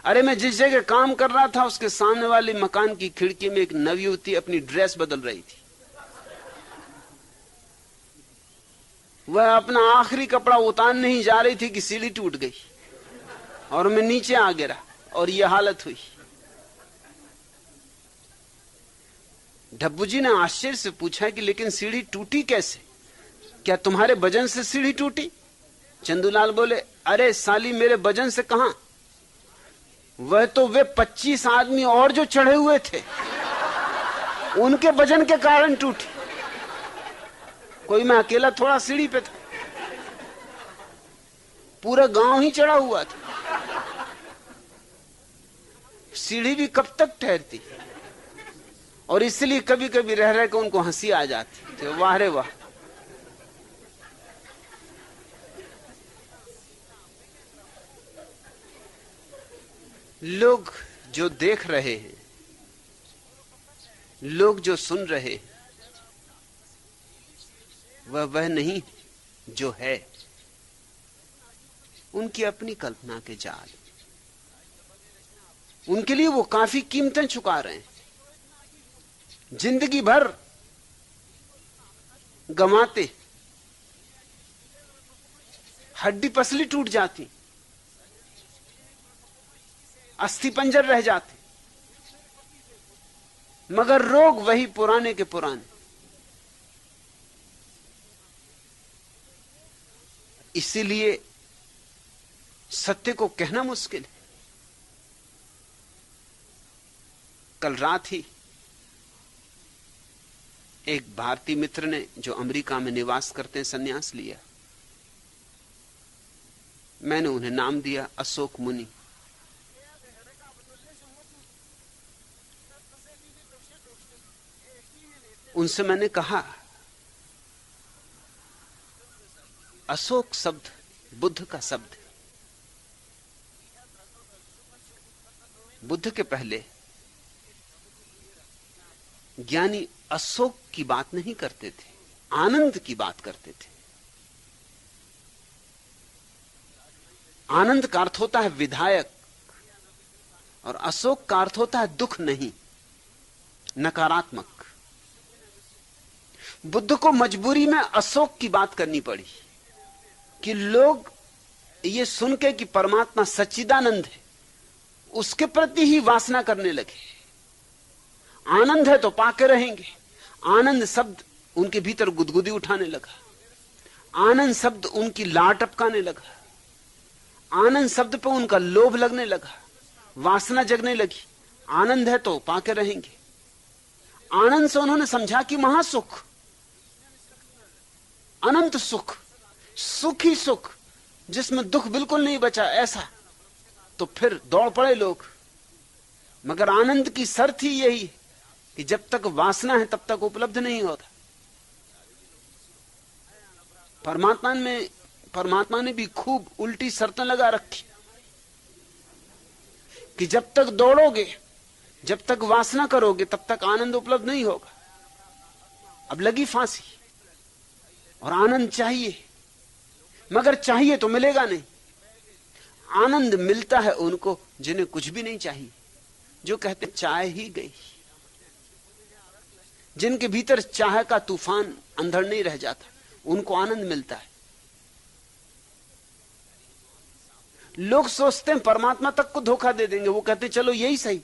अरे मैं जिस जगह काम कर रहा था उसके सामने वाले मकान की खिड़की में एक नवयुवती अपनी ड्रेस बदल रही थी। वह अपना आखिरी कपड़ा उतारने ही जा रही थी कि सीढ़ी टूट गई और मैं नीचे आ गिरा और यह हालत हुई। डब्बू जी ने आश्चर्य से पूछा कि लेकिन सीढ़ी टूटी कैसे? क्या तुम्हारे वजन से सीढ़ी टूटी? चंदूलाल बोले, अरे साली मेरे वजन से कहां, वह तो वे 25 आदमी और जो चढ़े हुए थे उनके वजन के कारण टूटी। कोई मैं अकेला थोड़ा सीढ़ी पे था, पूरा गांव ही चढ़ा हुआ था। सीढ़ी भी कब तक ठहरती? और इसलिए कभी कभी रह रह के उनको हंसी आ जाती तो वाह रे वाह। लोग जो देख रहे हैं, लोग जो सुन रहे हैं, वह नहीं जो है। उनकी अपनी कल्पना के जाल, उनके लिए वो काफी कीमतें चुका रहे हैं। जिंदगी भर गमाते, हड्डी पसली टूट जाती, अस्थि पंजर रह जाते, मगर रोग वही पुराने के पुराने। इसीलिए सत्य को कहना मुश्किल है। कल रात ही एक भारतीय मित्र ने, जो अमेरिका में निवास करते हैं, संन्यास लिया। मैंने उन्हें नाम दिया अशोक मुनि। उनसे मैंने कहा, अशोक शब्द बुद्ध का शब्द है। बुद्ध के पहले ज्ञानी अशोक की बात नहीं करते थे, आनंद की बात करते थे। आनंद का अर्थ होता है विधायक, और अशोक का अर्थ होता है दुख नहीं, नकारात्मक। बुद्ध को मजबूरी में अशोक की बात करनी पड़ी कि लोग ये सुन के कि परमात्मा सच्चिदानंद है, उसके प्रति ही वासना करने लगे। आनंद है तो पाके रहेंगे। आनंद शब्द उनके भीतर गुदगुदी उठाने लगा, आनंद शब्द उनकी लार टपकाने लगा, आनंद शब्द पर उनका लोभ लगने लगा, वासना जगने लगी। आनंद है तो पाके रहेंगे। आनंद से उन्होंने समझा कि महासुख, अनंत सुख, सुख ही सुख, जिसमें दुख बिल्कुल नहीं बचा, ऐसा तो फिर दौड़ पड़े लोग। मगर आनंद की शर्त ही यही है कि जब तक वासना है तब तक उपलब्ध नहीं होता। परमात्मा ने भी खूब उल्टी शर्तें लगा रखी कि जब तक दौड़ोगे, जब तक वासना करोगे, तब तक आनंद उपलब्ध नहीं होगा। अब लगी फांसी, और आनंद चाहिए, मगर चाहिए तो मिलेगा नहीं। आनंद मिलता है उनको जिन्हें कुछ भी नहीं चाहिए, जो कहते चाह ही गई, जिनके भीतर चाह का तूफान अंधड़ नहीं रह जाता, उनको आनंद मिलता है। लोग सोचते हैं परमात्मा तक को धोखा दे देंगे। वो कहते चलो यही सही,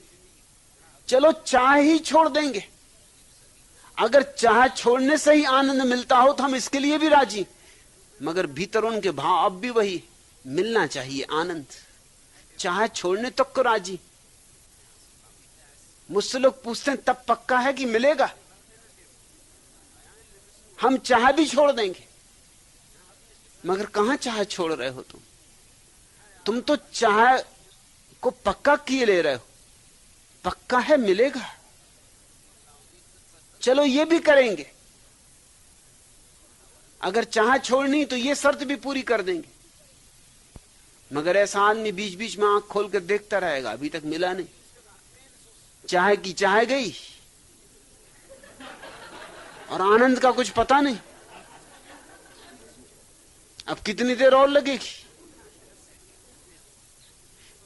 चलो चाह ही छोड़ देंगे। अगर चाह छोड़ने से ही आनंद मिलता हो तो हम इसके लिए भी राजी, मगर भीतर उनके भाव अब भी वही, मिलना चाहिए आनंद। चाह छोड़ने तक को राजी। मुझसे लोग पूछते हैं तब पक्का है कि मिलेगा? हम चाह भी छोड़ देंगे, मगर कहां चाह छोड़ रहे हो तुम तो चाह को पक्का किए ले रहे हो। पक्का है मिलेगा, चलो ये भी करेंगे। अगर चाह छोड़नी तो ये शर्त भी पूरी कर देंगे। मगर ऐसा आदमी बीच बीच में आंख खोल कर देखता रहेगा, अभी तक मिला नहीं। चाह की चाह गई और आनंद का कुछ पता नहीं। अब कितनी देर और लगेगी?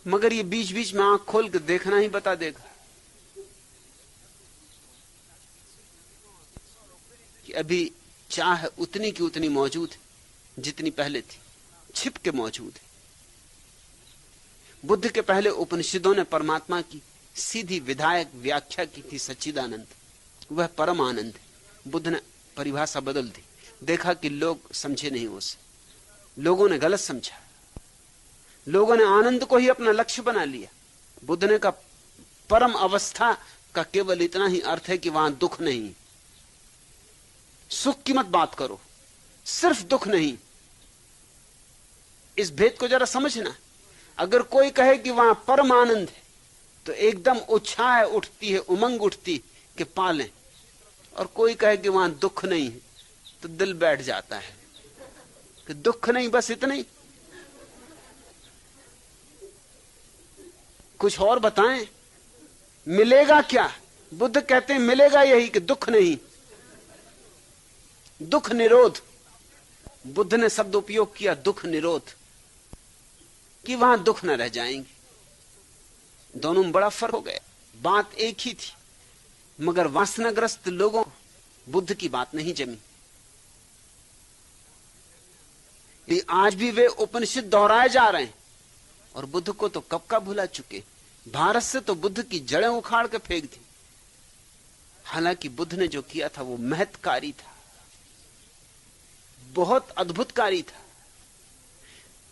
मगर ये बीच बीच में आंख खोल के देखना ही बता देगा कि अभी चाह उतनी की उतनी मौजूद है जितनी पहले थी, छिप के मौजूद है। बुद्ध के पहले उपनिषदों ने परमात्मा की सीधी विधायक व्याख्या की थी, सच्चिदानंद, वह परम आनंद है। बुद्ध ने परिभाषा बदल दी, देखा कि लोग समझे नहीं उसे, लोगों ने गलत समझा, लोगों ने आनंद को ही अपना लक्ष्य बना लिया। बुद्ध ने कहा परम अवस्था का केवल इतना ही अर्थ है कि वहां दुख नहीं, सुख की मत बात करो, सिर्फ दुख नहीं। इस भेद को जरा समझना। अगर कोई कहे कि वहां परम आनंद है तो एकदम उत्साह उठती है, उमंग उठती कि पालें, और कोई कहे कि वहां दुख नहीं है तो दिल बैठ जाता है कि दुख नहीं, बस इतना ही, कुछ और बताएं, मिलेगा क्या? बुद्ध कहते हैं मिलेगा यही कि दुख नहीं, दुख निरोध। बुद्ध ने शब्द उपयोग किया दुख निरोध, कि वहां दुख न रह जाएंगे। दोनों में बड़ा फर्क हो गया। बात एक ही थी, मगर वासनाग्रस्त लोगों बुद्ध की बात नहीं जमी। आज भी वे उपनिषद दोहराए जा रहे हैं, और बुद्ध को तो कब का भुला चुके। भारत से तो बुद्ध की जड़ें उखाड़ के फेंक दी। हालांकि बुद्ध ने जो किया था वो महत्कारी था, बहुत अद्भुतकारी था।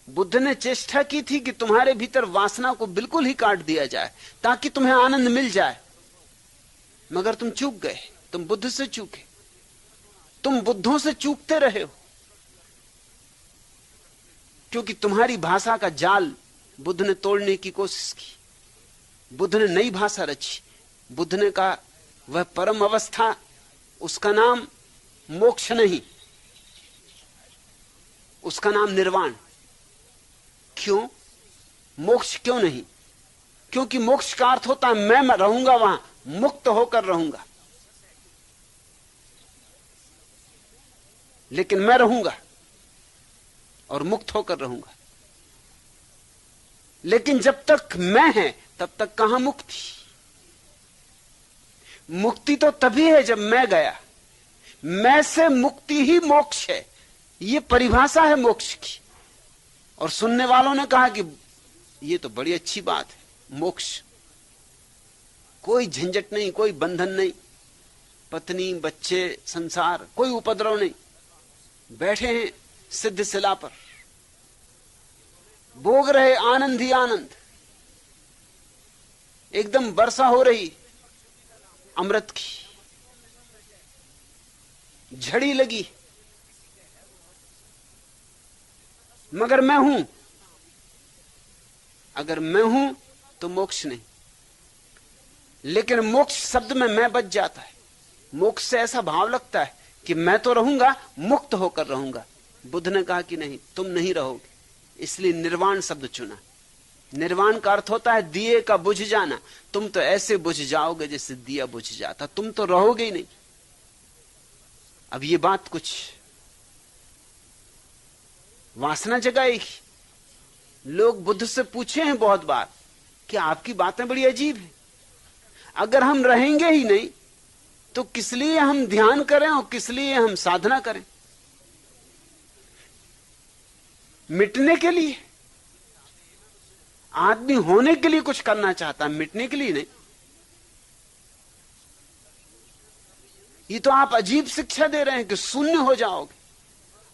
बुद्ध ने चेष्टा की थी कि तुम्हारे भीतर वासना को बिल्कुल ही काट दिया जाए ताकि तुम्हें आनंद मिल जाए, मगर तुम चूक गए, तुम बुद्ध से चूके, तुम बुद्धों से चूकते रहे हो, क्योंकि तुम्हारी भाषा का जाल बुद्ध ने तोड़ने की कोशिश की। बुद्ध ने नई भाषा रची। बुद्ध ने कहा वह परम अवस्था, उसका नाम मोक्ष नहीं, उसका नाम निर्वाण। क्यों मोक्ष क्यों नहीं? क्योंकि मोक्ष का अर्थ होता है मैं रहूंगा वहां, मुक्त होकर रहूंगा। लेकिन मैं रहूंगा और मुक्त होकर रहूंगा, लेकिन जब तक मैं है तब तक कहां मुक्ति? मुक्ति तो तभी है जब मैं गया। मैं से मुक्ति ही मोक्ष है, यह परिभाषा है मोक्ष की। और सुनने वालों ने कहा कि यह तो बड़ी अच्छी बात है, मोक्ष, कोई झंझट नहीं, कोई बंधन नहीं, पत्नी बच्चे संसार, कोई उपद्रव नहीं, बैठे हैं सिद्ध शिला पर, भोग रहे आनंद ही आनंद, एकदम वर्षा हो रही अमृत की, झड़ी लगी, मगर मैं हूं। अगर मैं हूं तो मोक्ष नहीं, लेकिन मोक्ष शब्द में मैं बच जाता है। मोक्ष से ऐसा भाव लगता है कि मैं तो रहूंगा, मुक्त होकर रहूंगा। बुद्ध ने कहा कि नहीं, तुम नहीं रहोगे, इसलिए निर्वाण शब्द चुना। निर्वाण का अर्थ होता है दिए का बुझ जाना। तुम तो ऐसे बुझ जाओगे जैसे दिया बुझ जाता, तुम तो रहोगे ही नहीं। अब ये बात कुछ वासना जगाएगी। लोग बुद्ध से पूछे हैं बहुत बार कि आपकी बातें बड़ी अजीब हैं, अगर हम रहेंगे ही नहीं तो किस लिए हम ध्यान करें और किस लिए हम साधना करें? मिटने के लिए? आदमी होने के लिए कुछ करना चाहता है, मिटने के लिए नहीं। ये तो आप अजीब शिक्षा दे रहे हैं कि शून्य हो जाओगे।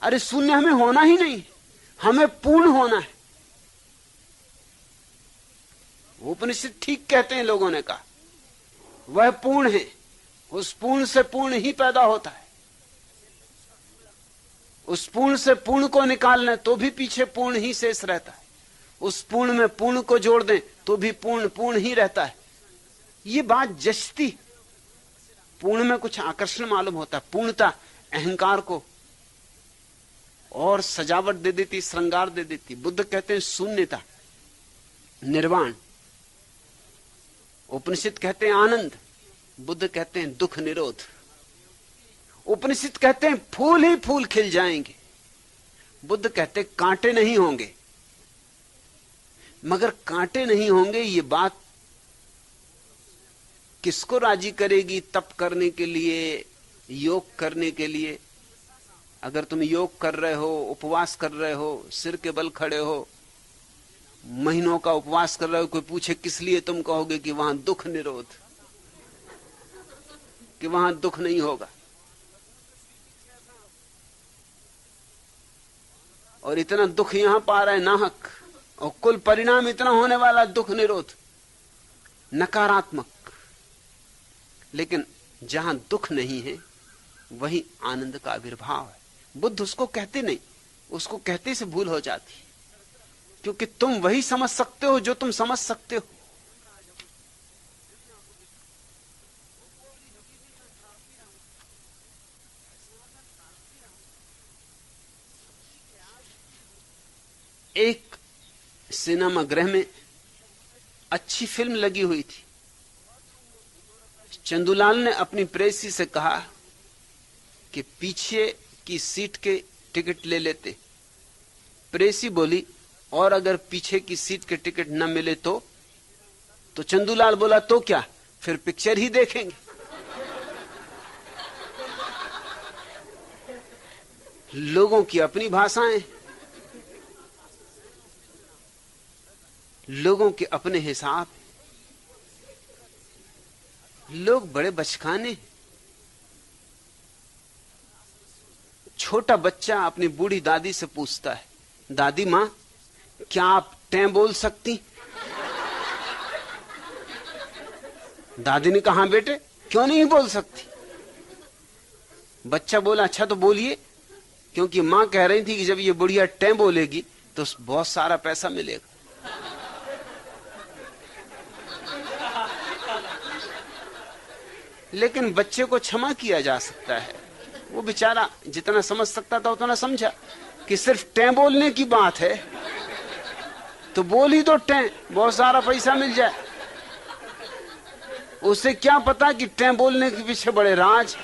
अरे शून्य हमें होना ही नहीं, हमें पूर्ण होना है। उपनिषद ठीक कहते हैं, लोगों ने कहा वह पूर्ण है, उस पूर्ण से पूर्ण ही पैदा होता है। उस पूर्ण से पूर्ण को निकाल लें तो भी पीछे पूर्ण ही शेष रहता है। उस पूर्ण में पूर्ण को जोड़ दें तो भी पूर्ण पूर्ण ही रहता है। ये बात जचती। पूर्ण में कुछ आकर्षण मालूम होता है। पूर्णता अहंकार को और सजावट दे देती, श्रृंगार दे देती। बुद्ध कहते हैं शून्यता, निर्वाण। उपनिषद कहते हैं आनंद, बुद्ध कहते हैं दुख निरोध। उपनिषद कहते हैं फूल ही फूल खिल जाएंगे, बुद्ध कहते कांटे नहीं होंगे, मगर कांटे नहीं होंगे ये बात किसको राजी करेगी तप करने के लिए, योग करने के लिए? अगर तुम योग कर रहे हो, उपवास कर रहे हो, सिर के बल खड़े हो, महीनों का उपवास कर रहे हो, कोई पूछे किस लिए, तुम कहोगे कि वहां दुख निरोध, कि वहां दुख नहीं होगा। और इतना दुख यहां पा रहे नाहक, और कुल परिणाम इतना होने वाला दुख निरोध, नकारात्मक। लेकिन जहां दुख नहीं है वही आनंद का आविर्भाव है। बुद्ध उसको कहते नहीं, उसको कहते से भूल हो जाती, क्योंकि तुम वही समझ सकते हो जो तुम समझ सकते हो। एक सिनेमा गृह में अच्छी फिल्म लगी हुई थी। चंदूलाल ने अपनी प्रेसी से कहा कि पीछे की सीट के टिकट ले लेते। प्रेसी बोली, और अगर पीछे की सीट के टिकट न मिले तो चंदूलाल बोला, तो क्या, फिर पिक्चर ही देखेंगे। लोगों की अपनी भाषाएं, लोगों के अपने हिसाब। लोग बड़े बचकाने। छोटा बच्चा अपनी बूढ़ी दादी से पूछता है, दादी मां क्या आप टें बोल सकती? दादी ने कहा, हाँ बेटे, क्यों नहीं बोल सकती? बच्चा बोला, अच्छा तो बोलिए, क्योंकि मां कह रही थी कि जब ये बुढ़िया टें बोलेगी तो बहुत सारा पैसा मिलेगा। लेकिन बच्चे को क्षमा किया जा सकता है, वो बेचारा जितना समझ सकता था उतना समझा कि सिर्फ टें बोलने की बात है तो बोल ही दो टें, बहुत सारा पैसा मिल जाए। उसे क्या पता कि टें बोलने के पीछे बड़े राज।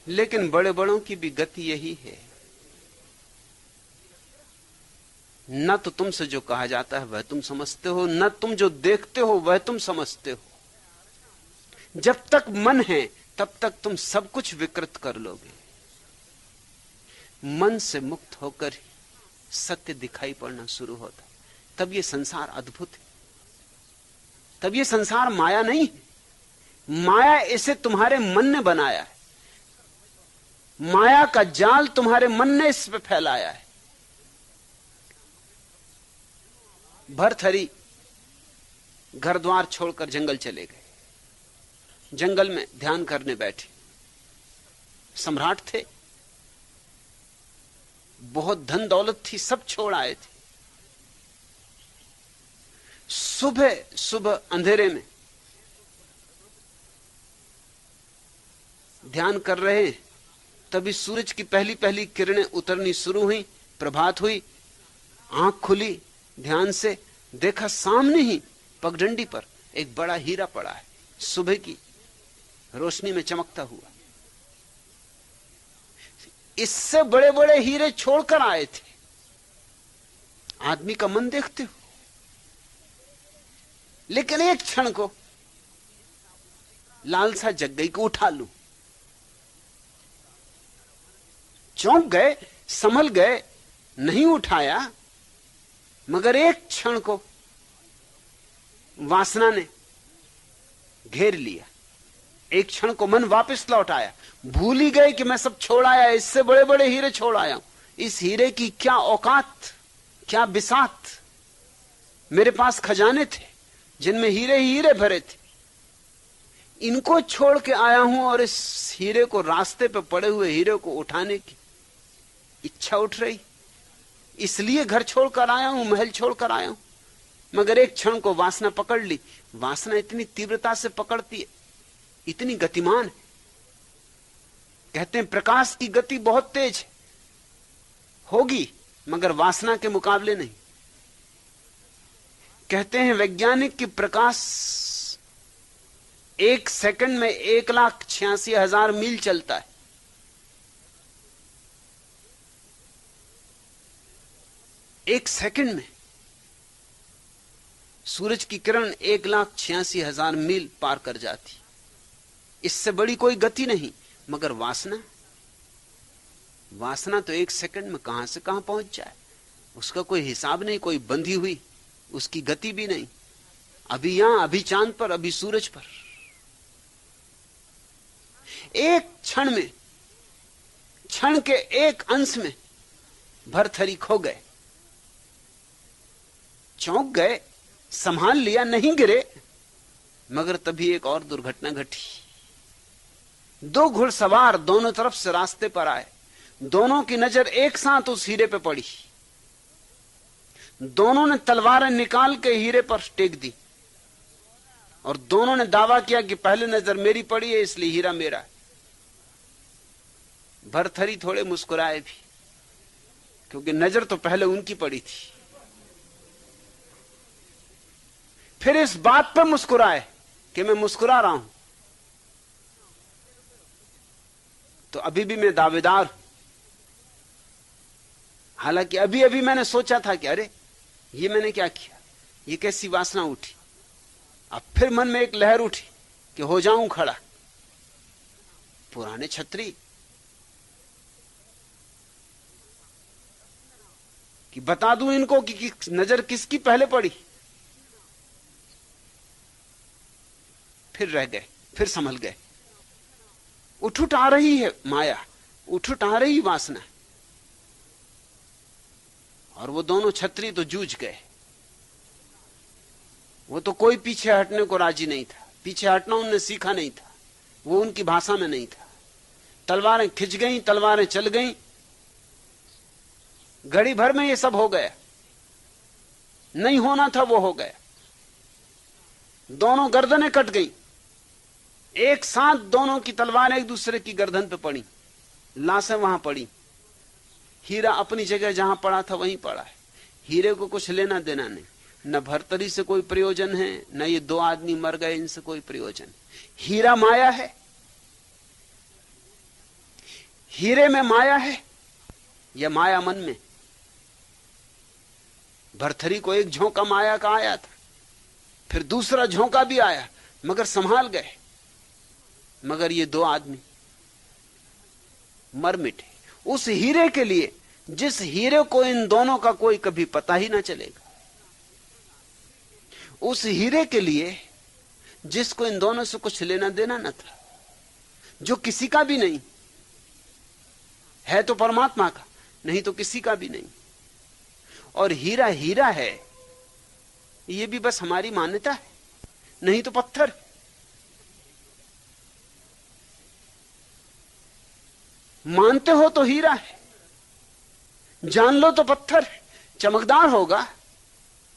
लेकिन बड़े बड़ों की भी गति यही है, न तो तुमसे जो कहा जाता है वह तुम समझते हो, न तुम जो देखते हो वह तुम समझते हो। जब तक मन है तब तक तुम सब कुछ विकृत कर लोगे। मन से मुक्त होकर ही सत्य दिखाई पड़ना शुरू होता, तब ये संसार अद्भुत है। तब ये संसार माया नहीं है, माया इसे तुम्हारे मन ने बनाया है। माया का जाल तुम्हारे मन ने इस पे फैलाया है। भरथरी घर द्वार छोड़कर जंगल चले गए। जंगल में ध्यान करने बैठे। सम्राट थे, बहुत धन दौलत थी, सब छोड़ आए थे। सुबह सुबह अंधेरे में ध्यान कर रहे हैं, तभी सूरज की पहली पहली किरणें उतरनी शुरू हुई। प्रभात हुई, आंख खुली, ध्यान से देखा सामने ही पगडंडी पर एक बड़ा हीरा पड़ा है, सुबह की रोशनी में चमकता हुआ। इससे बड़े बड़े हीरे छोड़कर आए थे। आदमी का मन देखते हो। लेकिन एक क्षण को लालसा जग गई को उठा लूं। चौंक गए, संभल गए, नहीं उठाया, मगर एक क्षण को वासना ने घेर लिया। एक क्षण को मन वापस लौट आया। भूल ही गए कि मैं सब छोड़ आया, इससे बड़े बड़े हीरे छोड़ आया हूं। इस हीरे की क्या औकात, क्या बिसात। मेरे पास खजाने थे जिनमें हीरे ही हीरे भरे थे, इनको छोड़ के आया हूं और इस हीरे को, रास्ते पे पड़े हुए हीरे को उठाने की इच्छा उठ रही, इसलिए घर छोड़कर आया हूं, महल छोड़कर आया हूं। मगर एक क्षण को वासना पकड़ ली। वासना इतनी तीव्रता से पकड़ती है, इतनी गतिमान है। कहते हैं प्रकाश की गति बहुत तेज है, होगी मगर वासना के मुकाबले नहीं। कहते हैं वैज्ञानिक की प्रकाश एक सेकंड में 1,86,000 मील चलता है। एक सेकंड में सूरज की किरण 1,86,000 मील पार कर जाती। इससे बड़ी कोई गति नहीं। मगर वासना तो एक सेकंड में कहां से कहां पहुंच जाए, उसका कोई हिसाब नहीं, कोई बंधी हुई उसकी गति भी नहीं। अभी यहां, अभी चांद पर, अभी सूरज पर। एक क्षण में, क्षण के एक अंश में भरथरी खो गए, चौंक गए, संभाल लिया, नहीं गिरे। मगर तभी एक और दुर्घटना घटी। दो घुड़सवार दोनों तरफ से रास्ते पर आए। दोनों की नजर एक साथ उस हीरे पे पड़ी। दोनों ने तलवारें निकाल के हीरे पर टेक दी और दोनों ने दावा किया कि पहले नजर मेरी पड़ी है, इसलिए हीरा मेरा है। भरथरी थोड़े मुस्कुराए भी, क्योंकि नजर तो पहले उनकी पड़ी थी। फिर इस बात पे मुस्कुराए कि मैं मुस्कुरा रहा हूं, तो अभी भी मैं दावेदार हूं। हालांकि अभी अभी मैंने सोचा था कि अरे ये मैंने क्या किया, ये कैसी वासना उठी। अब फिर मन में एक लहर उठी कि हो जाऊं खड़ा। पुराने छत्री कि बता दूं इनको कि नजर किसकी पहले पड़ी। फिर रह गए, फिर संभल गए। उठ आ रही है माया, उठ आ रही वासना, और वो दोनों छत्री तो जूझ गए। वो तो कोई पीछे हटने को राजी नहीं था। पीछे हटना उनने सीखा नहीं था, वो उनकी भाषा में नहीं था। तलवारें खिंच गईं, तलवारें चल गईं। घड़ी भर में ये सब हो गया। नहीं होना था वो हो गया। दोनों गर्दनें कट गईं। एक साथ दोनों की तलवारें एक दूसरे की गर्दन पे पड़ी। लाशें वहां पड़ी। हीरा अपनी जगह जहां पड़ा था वहीं पड़ा है। हीरे को कुछ लेना देना नहीं। न भरतरी से कोई प्रयोजन है, न ये दो आदमी मर गए इनसे कोई प्रयोजन। हीरा माया है, हीरे में माया है, या माया मन में। भरथरी को एक झोंका माया का आया था, फिर दूसरा झोंका भी आया, मगर संभाल गए। मगर ये दो आदमी मर मिटे उस हीरे के लिए, जिस हीरे को इन दोनों का कोई कभी पता ही ना चलेगा। उस हीरे के लिए जिसको इन दोनों से कुछ लेना देना न था, जो किसी का भी नहीं है, तो परमात्मा का, नहीं तो किसी का भी नहीं। और हीरा हीरा है, यह भी बस हमारी मान्यता है, नहीं तो पत्थर। मानते हो तो हीरा है, जान लो तो पत्थर है। चमकदार होगा,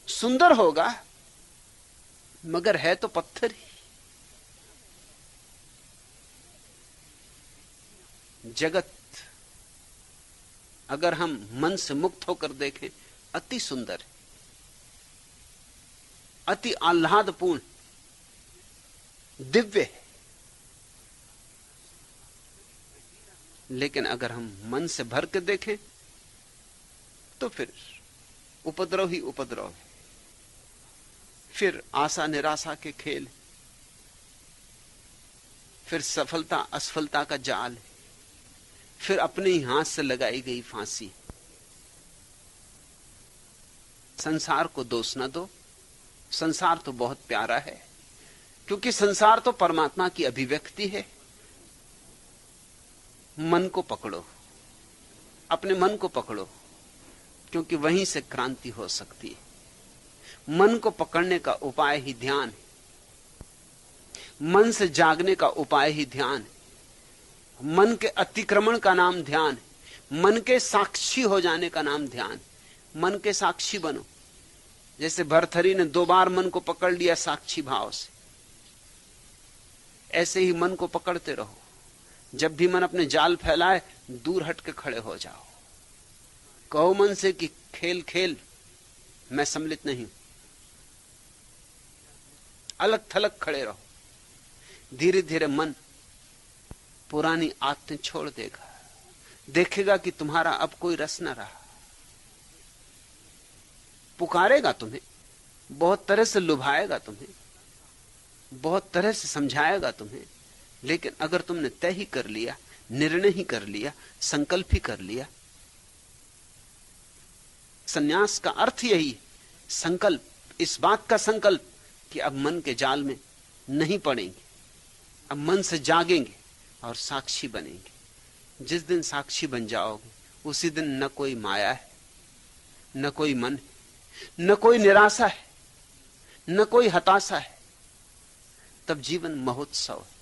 सुंदर होगा, मगर है तो पत्थर ही। जगत अगर हम मन से मुक्त होकर देखें, अति सुंदर है, अति आह्लादपूर्ण, दिव्य है। लेकिन अगर हम मन से भर के देखें तो फिर उपद्रव ही उपद्रव है। फिर आशा निराशा के खेल, फिर सफलता असफलता का जाल है, फिर अपने ही हाथ से लगाई गई फांसी। संसार को दोष न दो, संसार तो बहुत प्यारा है, क्योंकि संसार तो परमात्मा की अभिव्यक्ति है। मन को पकड़ो, अपने मन को पकड़ो, क्योंकि वहीं से क्रांति हो सकती है। मन को पकड़ने का उपाय ही ध्यान है, मन से जागने का उपाय ही ध्यान है, मन के अतिक्रमण का नाम ध्यान है, मन के साक्षी हो जाने का नाम ध्यान है। मन के साक्षी बनो, जैसे भरथरी ने 2 बार मन को पकड़ लिया साक्षी भाव से। ऐसे ही मन को पकड़ते रहो। जब भी मन अपने जाल फैलाए, दूर हट के खड़े हो जाओ। कहो मन से कि खेल खेल, मैं सम्मिलित नहीं हूं। अलग थलग खड़े रहो। धीरे धीरे मन पुरानी आदतें छोड़ देगा, देखेगा कि तुम्हारा अब कोई रस न रहा। पुकारेगा तुम्हें, बहुत तरह से लुभाएगा तुम्हें, बहुत तरह से समझाएगा तुम्हें, लेकिन अगर तुमने तय ही कर लिया, निर्णय ही कर लिया, संकल्प ही कर लिया। संन्यास का अर्थ यही है, संकल्प, इस बात का संकल्प कि अब मन के जाल में नहीं पड़ेंगे, अब मन से जागेंगे और साक्षी बनेंगे। जिस दिन साक्षी बन जाओगे उसी दिन न कोई माया है, न कोई मन है, न कोई निराशा है, न कोई हताशा है। तब जीवन महोत्सव है।